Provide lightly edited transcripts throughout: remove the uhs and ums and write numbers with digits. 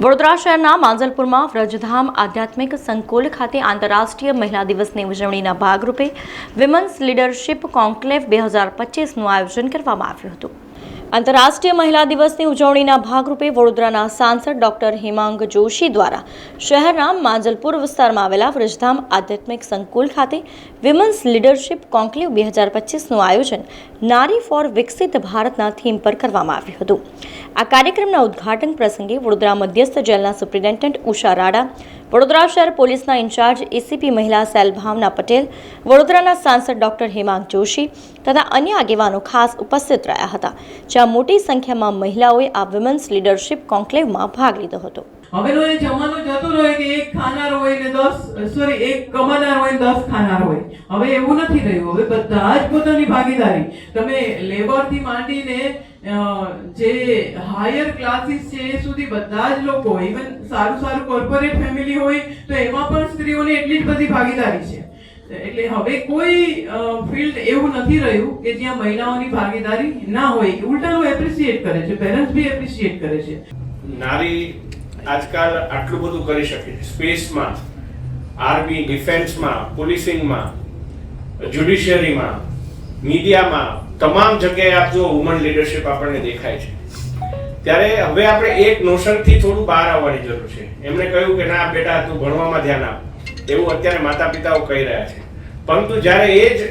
વડોદરા શહેરના માંજલપુરમાં વ્રજધામ આધ્યાત્મિક સંકુલ ખાતે આંતરરાષ્ટ્રીય મહિલા દિવસની ઉજવણીના ભાગરૂપે વિમન્સ લીડરશિપ કોન્ક્લેવ 2025નું આયોજન કરવામાં આવ્યું હતું। આંતરરાષ્ટ્રીય મહિલા દિવસની ઉજવણીના ભાગરૂપે વડોદરાના સાંસદ ડોક્ટર હેમાંગ જોશી દ્વારા શહેરના માંજલપુર વિસ્તારમાં આવેલા વ્રજધામ આધ્યાત્મિક સંકુલ ખાતે વિમન્સ લીડરશિપ કોન્ક્લેવ 2025નું આયોજન નારી ફોર વિકસિત ભારતના થીમ પર કરવામાં આવ્યું હતું। આ કાર્યક્રમના ઉદ્ઘાટન પ્રસંગે વડોદરા મધ્યસ્થ જેલના સુપ્રિન્ટેન્ડન્ટ ઉષા રાડા, વડોદરા શહેર પોલીસના ઇન્ચાર્જ એસીપી મહિલા સેલ ભાવના પટેલ, વડોદરાના સાંસદ ડોક્ટર હેમાંગ જોશી તથા અન્ય આગેવાનો ખાસ ઉપસ્થિત રહ્યા હતા, જ્યાં મોટી સંખ્યામાં મહિલાઓએ આ વિમન્સ લીડરશિપ કોન્ક્લેવમાં ભાગ લીધો હતો। હવેનો એ જમાનો જતો રહ્યો કે એક ખાનાર હોય ને 10 એક કમાનાર હોય ને 10 ખાનાર હોય। હવે એવું નથી રહ્યું। હવે બધા જ પોતાની ભાગીદારી, તમે લેબર થી માંડીને જે હાયર ક્લાસીસ છે એ સુધી બધા જ લોકો, ઇવન સારું કોર્પોરેટ ફેમિલી હોય તો એમાં પણ સ્ત્રીઓની એટલી જ બધી ભાગીદારી છે। એટલે હવે કોઈ ફિલ્ડ એવું નથી રહ્યું કે જ્યાં મહિલાઓની ભાગીદારી ના હોય। ઉલટાનું એપ્રિશિએટ કરે છે, પેરેન્ટ્સ બી એપ્રિશિએટ કરે છે। નારી આજકાલ આટલું બધું કરી શકે છે। સ્પેસમાં, આર્મી, ડિફેન્સમાં, પોલીસિંગમાં, જ્યુડિશિયરીમાં, મીડિયામાં, તમામ જગ્યાએ આપ જો વુમન લીડરશિપ આપણને દેખાય છે। ત્યારે હવે આપણે એક નોશનથી થોડું બહાર આવવાની જરૂર છે। એમણે કહ્યું કે ના બેટા તું ભણવામાં ધ્યાન આપ, એવું અત્યારે માતા પિતાઓ કહી રહ્યા છે। પરંતુ જ્યારે એ જ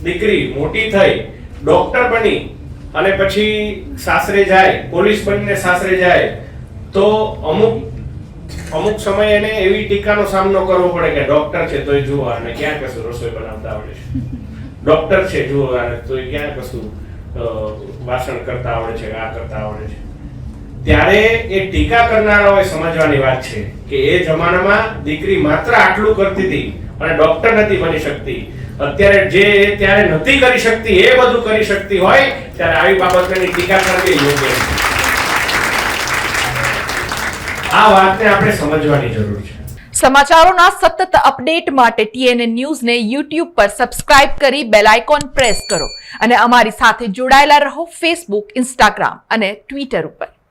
દીકરી મોટી થઈ ડોક્ટર બની અને પછી સાસરે જાય, પોલીસ બનીને સાસરે જાય તો અમુક સમય એને એવી ટીકાનો સામનો કરવો પડે કે ડોક્ટર છે તોય જુઓ અને ક્યાં કશું રસોઈ બનાવતા આવડે છે, ડોક્ટર છે જુઓ અને તોય ક્યાં કશું વાસણ કરતા આવડે છે, આ કરતા આવડે છે। ત્યારે એ ટીકા કરનારાઓએ સમજવાની વાત છે કે એ જમાનામાં દીકરી માત્ર આટલું કરતી હતી અને ડોક્ટર નથી બની શકતી। અત્યારે જે ત્યારે નથી કરી શકતી એ બધું કરી શકતી હોય ત્યારે આવી બાબતની ટીકા કરવી યોગ્ય છે। આ વાતને આપણે સમજવાની જરૂર છે। સમાચારોના સતત અપડેટ માટે TNN ન્યૂઝને YouTube પર સબસ્ક્રાઇબ કરી બેલ આઇકોન પ્રેસ કરો અને અમારી સાથે જોડાયેલા રહો Facebook, Instagram અને Twitter ઉપર।